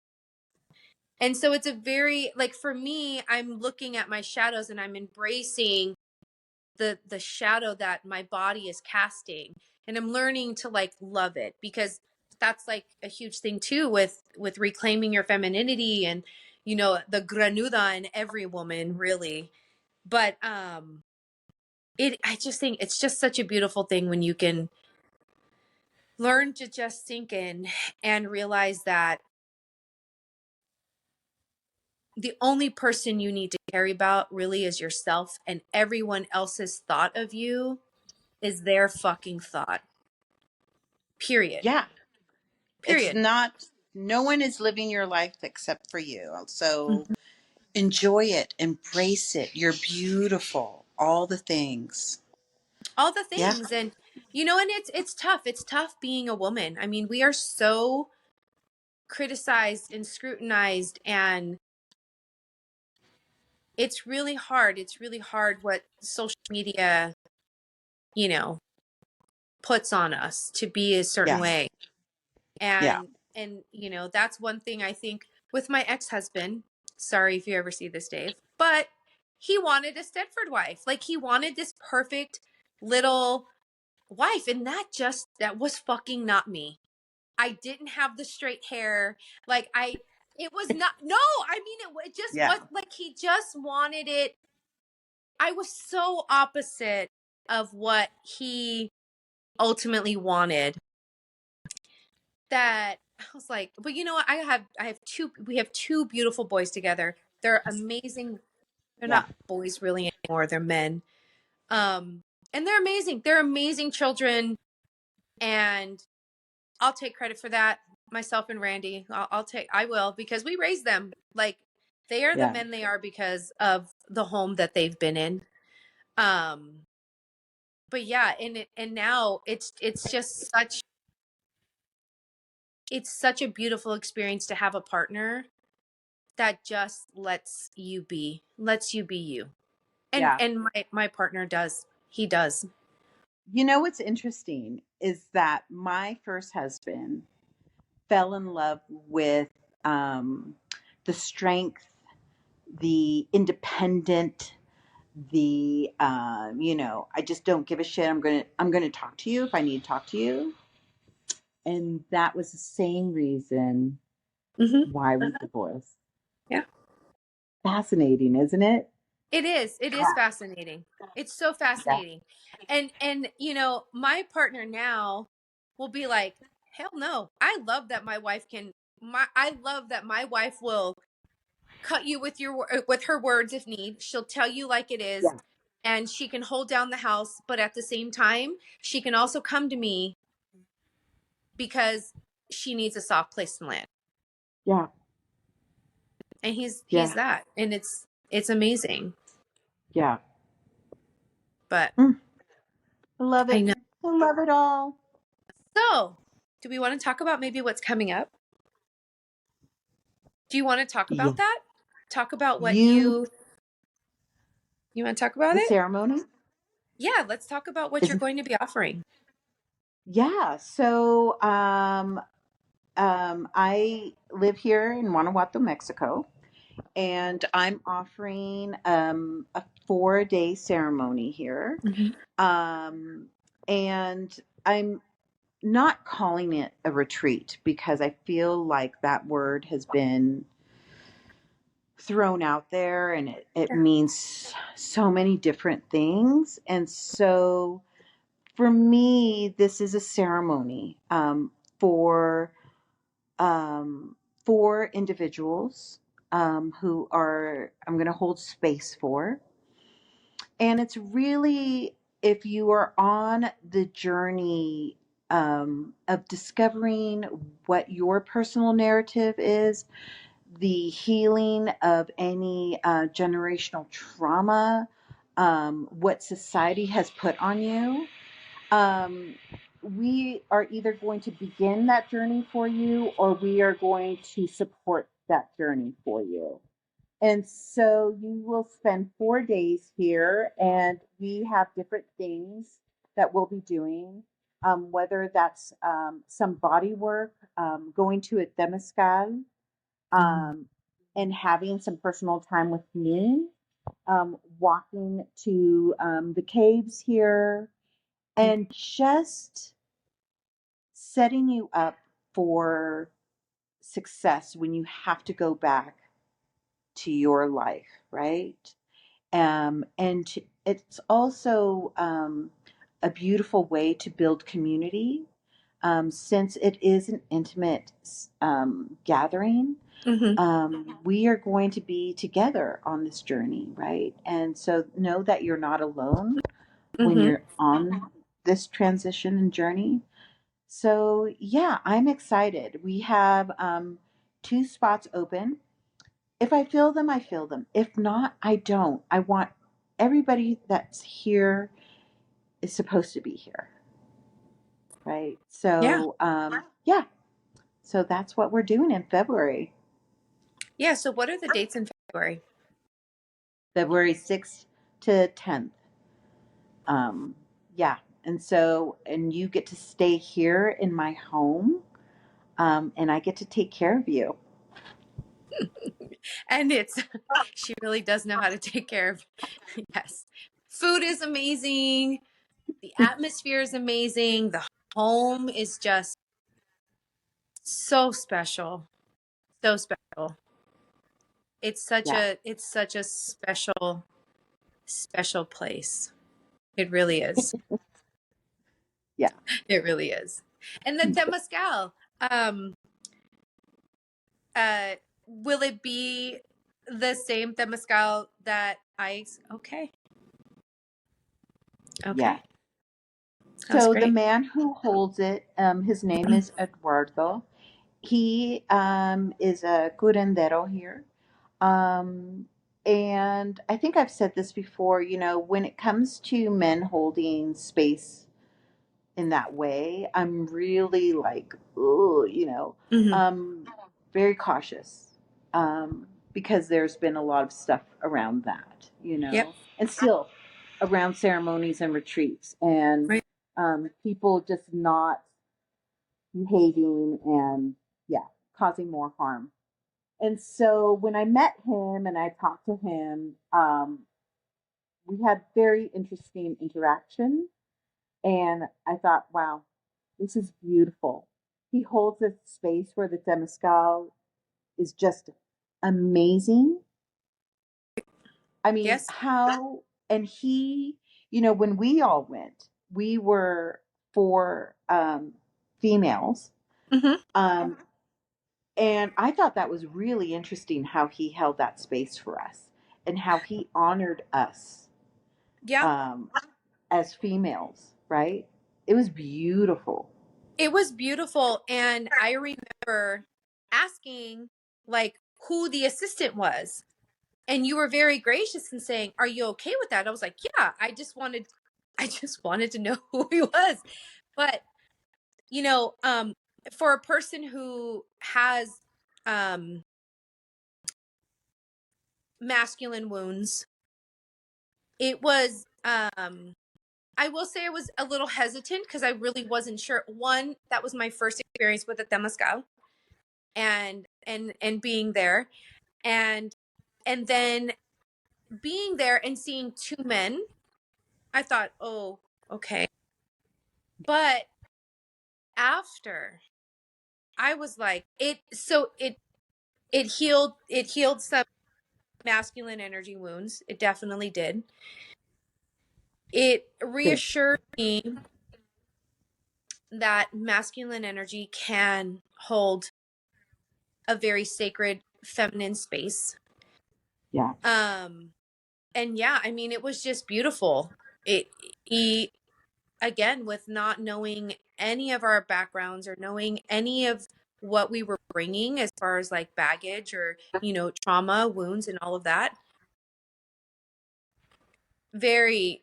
And so it's a very, like, for me, I'm looking at my shadows and I'm embracing the shadow that my body is casting, and I'm learning to like love it, because that's like a huge thing too with reclaiming your femininity and the grenuda in every woman, really. But I just think it's just such a beautiful thing when you can learn to just sink in and realize that the only person you need to care about really is yourself, and everyone else's thought of you is their fucking thought. Period. Yeah. It's Period. not, no one is living your life except for you. So Mhm. enjoy it, embrace it. You're beautiful. All the things. All the Yeah. things. And it's tough. It's tough being a woman. I mean, we are so criticized and scrutinized, and it's really hard. It's really hard what social media, you know, puts on us to be a certain Yeah. way. Yeah. And that's one thing I think with my ex-husband. Sorry if you ever see this, Dave, but he wanted a Stepford wife. Like, he wanted this perfect little wife, and that was fucking not me. I didn't have the straight hair. Like, it was not, no, I mean, it just Yeah. was like, he just wanted it. I was so opposite of what he ultimately wanted, that I was like, but you know what? We have two beautiful boys together. They're amazing. They're Yeah. not boys really anymore. They're men. And they're amazing. They're amazing children. And I'll take credit for that. Myself and Randy, I will, because we raised them. Like, they are the Yeah. men they are because of the home that they've been in. Um, but yeah, and now it's just such a beautiful experience to have a partner that just lets you be you. And Yeah. my partner does. He does. You know what's interesting is that my first husband fell in love with um, the strength, the independent, the I just don't give a shit. I'm gonna talk to you if I need to talk to you, and that was the same reason Hmm. why we divorced. Yeah. Fascinating, isn't it? It is fascinating. It's so Yeah. fascinating. And my partner now will be like, hell no. I love that my wife will cut you with her words if need. She'll tell you like it is, Yeah. and she can hold down the house, but at the same time, she can also come to me because she needs a soft place to land. Yeah. And he's Yeah. that. And it's amazing. Yeah. But Mm, I love I it. know. I love it all. So, do we want to talk about maybe what's coming up? Do you want to talk Yeah. about that? Talk about what You, you want to talk about the it? ceremony Yeah, let's talk about what you're is, going to be offering. yeah. So, I live here in Guanajuato, Mexico, and I'm offering a 4-day ceremony here. Mhm. Um, and I'm not calling it a retreat because I feel like that word has been thrown out there and it means so many different things. And so for me, this is a ceremony for um, for individuals who are I'm going to hold space for, and it's really if you are on the journey of discovering what your personal narrative is, the healing of any generational trauma, what society has put on you. Um, we are either going to begin that journey for you or we are going to support that journey for you. And so you will spend 4 days here, and we have different things that we'll be doing, whether that's some body work, going to a temescal, um, and having some personal time with me, walking to the caves here, and just setting you up for success when you have to go back to your life, right? And it's also a beautiful way to build community since it is an intimate gathering. Mm-hmm. We are going to be together on this journey, right? And so know that you're not alone when Mm-hmm. you're on this transition and journey. So, yeah, I'm excited. We have 2 spots open. If I fill them, I fill them. If not, I don't. I want everybody that's here is supposed to be here, right? Yeah. So, yeah. So that's what we're doing in February, Yeah. So what are the dates in February? February 6th to 10th. Um, yeah. And so, and you get to stay here in my home, and I get to take care of you. And it's, she really does know how to take care of, yes. Food is amazing. The atmosphere is amazing. The home is just so special. So special. Yeah. It's such a special, special place. It really is. Yeah. It really is. And the temazcal, um, uh, will it be the same temazcal that okay. Yeah. Okay. Sounds So the great. man who holds it, his name is Eduardo. He is a curandero here. Um, and I think I've said this before, when it comes to men holding space in that way, I'm really like, oh, Hmm. um, very cautious because there's been a lot of stuff around that, Yep. and still around ceremonies and retreats and Right. people just not behaving and, yeah, causing more harm. And so when I met him and I talked to him, we had very interesting interaction. And I thought, wow, this is beautiful. He holds a space where the temescal is just amazing. I mean, Yes. how, and he, when we all went, we were 4 females. Hmm. Um, and I thought that was really interesting how he held that space for us and how he honored us Yeah. um, as females, right? It was beautiful. It was beautiful. And I remember asking like who the assistant was. And you were very gracious in saying, "Are you okay with that?" I was like, "Yeah, I just wanted to know who he was." But, you know, um, for a person who has um masculine wounds, it was I will say I was a little hesitant because I really wasn't sure. One, that was my first experience with a temazcal and being there and and then being there and seeing 2 men, I thought, "Oh, okay." But after, I was like, it healed some masculine energy wounds. It definitely did. It Good. reassured me that masculine energy can hold a very sacred feminine space. Yeah. And yeah, I mean, it was just beautiful. He, again, with not knowing any of our backgrounds or knowing any of what we were bringing as far as like baggage or, trauma, wounds, and all of that. Very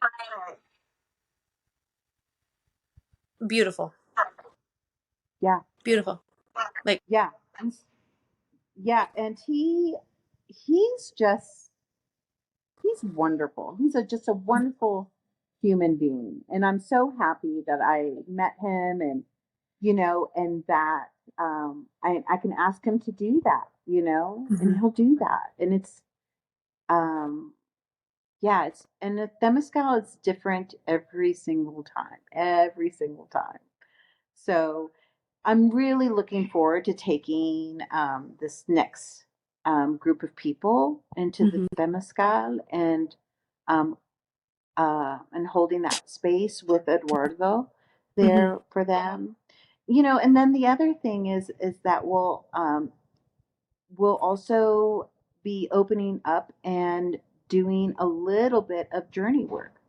beautiful. Yeah. Beautiful. Like, Yeah. Yeah. And he's just, he's wonderful. He's just a wonderful human being. And I'm so happy that I met him and, and that I can ask him to do that, and mhm, he'll do that. And um, yeah, and the Temescal is different every single time. So I'm really looking forward to taking this next group of people into the mhm, Temescal um, and holding that space with Eduardo mhm, there for them. And then the other thing is that we'll also be opening up and doing a little bit of journey work,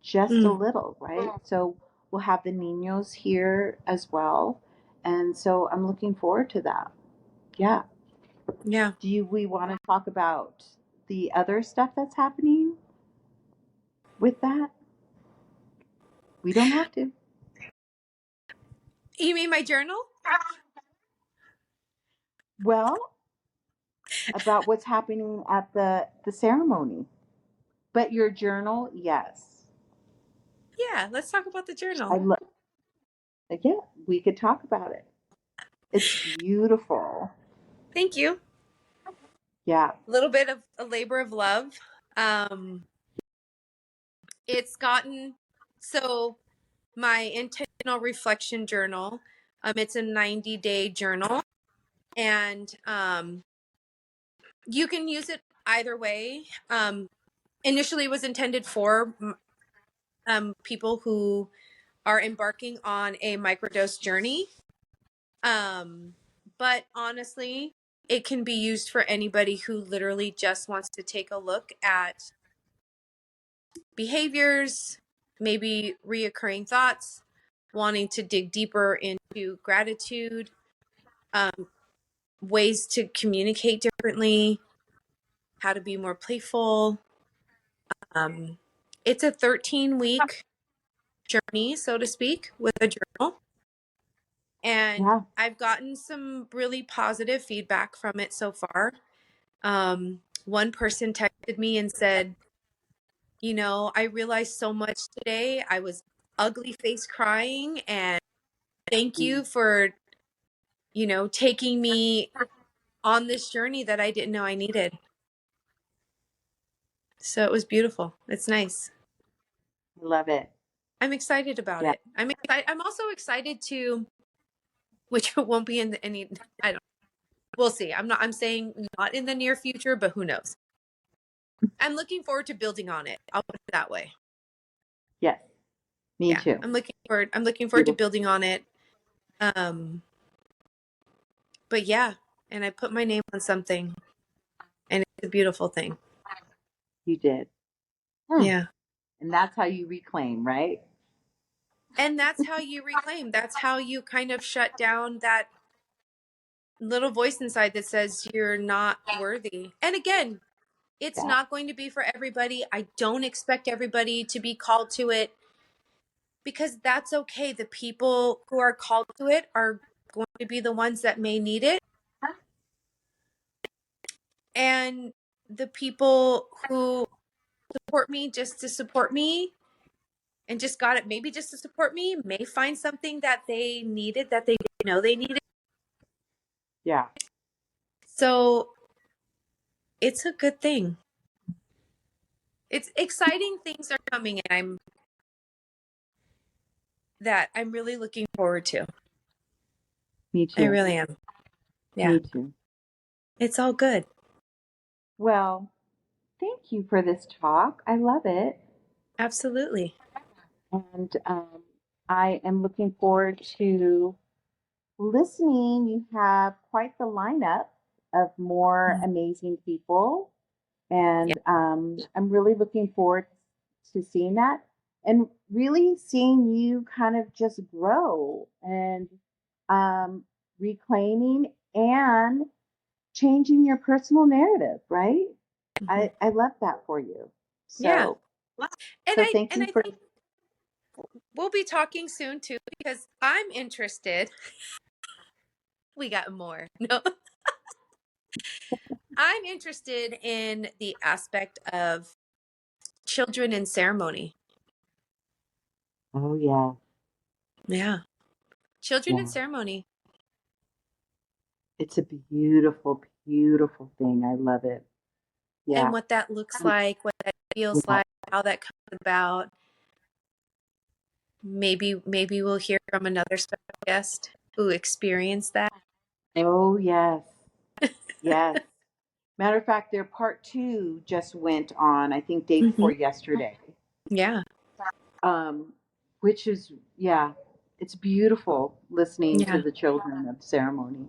just a mm, little, right? So we'll have the Ninos here as well. And so I'm looking forward to that. Yeah. yeah. We want to talk about the other stuff that's happening with that? We don't have to. You mean my journal? Well, about what's happening at the ceremony. But your journal, yes. Yeah, let's talk about the I journal. love. Yeah, we could talk about it. It's beautiful. Thank you. Yeah, A little bit of a labor of love. Um, it's gotten so my intentional reflection journal. It's a 90-day journal, and you can use it either way. Initially, it was intended for people who are embarking on a microdose journey. Um, but honestly, it can be used for anybody who literally just wants to take a look at behaviors, maybe reoccurring thoughts, wanting to dig deeper into gratitude, um, ways to communicate differently, how to be more playful. Um, it's a 13-week journey, so to speak, with a journal. And yeah, I've gotten some really positive feedback from it so far. One person texted me and said, I realized so much today. I was ugly face crying, and thank mm, you for, taking me on this journey that I didn't know I needed. So it was beautiful. It's nice. love it. I'm excited about Yeah, it. I'm excited. I'm also excited to, which won't be in any, I don't, we'll see. I'm saying not in the near future, but who knows? I'm looking forward to building on it. I'll put it that way. yes, me Yeah. too. I'm looking forward to Beautiful. building on it. Um, but yeah, and I put my name on something, and it's a beautiful thing. You did. Hmm. Yeah. And that's how you reclaim, right? And that's how you reclaim. That's how you kind of shut down that little voice inside that says you're not worthy. And again, it's Yeah, not going to be for everybody. I don't expect everybody to be called to it, because that's okay. The people who are called to it are going to be the ones that may need it. And the people who support me just to support me and just got it, maybe just to support me, may find something that they needed that they didn't know they needed. yeah, So it's a good thing. It's exciting things are coming, and I'm really looking forward to. Me I too. really am. Yeah. Me too. It's all good. Well, thank you for this talk. I love it. Absolutely. And I am looking forward to listening. You have quite the lineup of more amazing people. Yeah. And I'm really looking forward to seeing that and really seeing you kind of just grow and um, reclaiming and changing your personal narrative, right? Mhm. I love that for you. Yeah. So, And so I thank and you I for, think we'll be talking soon too because I'm interested. We got more. No. I'm interested in the aspect of children in ceremony. oh, yeah, Yeah. Children in yeah. ceremony It's a beautiful, beautiful thing. I love it. and Yeah. what that looks like, what that feels Yeah. like, how that comes about. Maybe we'll hear from another special guest who experienced that. Oh, yes. Yes. Matter of fact, their part two just went on, I think, day Hmm. before yesterday. Yeah. Um, which is, yeah, it's beautiful listening to Yeah. the children of ceremony.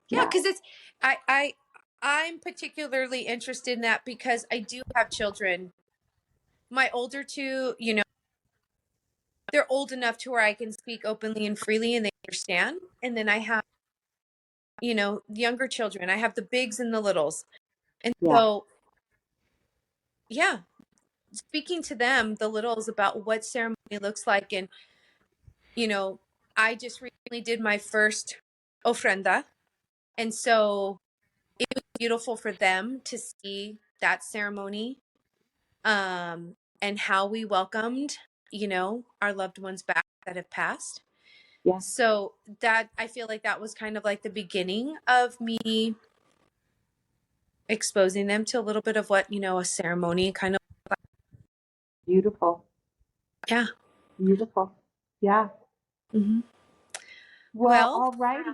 Yeah, Yeah. because it's I'm particularly interested in that because I do have children. My older two, they're old enough to where I can speak openly and freely and they understand. And then I have, younger children. I have the bigs and the littles. And Yeah. so, yeah, speaking to them, the littles, about what ceremony looks like. And, you know, I just recently did my first ofrenda. And so it was beautiful for them to see that ceremony, and how we welcomed, our loved ones back that have passed. Yeah. So that, I feel like that was kind of like the beginning of me exposing them to a little bit of what, a ceremony kind of. Beautiful. Yeah. Beautiful. Yeah. Hmm. Well, Well, all righty.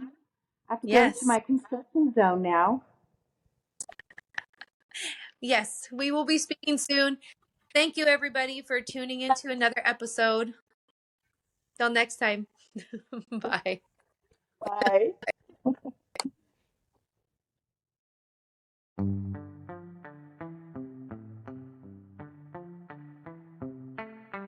I have to go to yes. my construction zone now. Yes, we will be speaking soon. Thank you, everybody, for tuning into another episode. Till next time. Bye. Bye.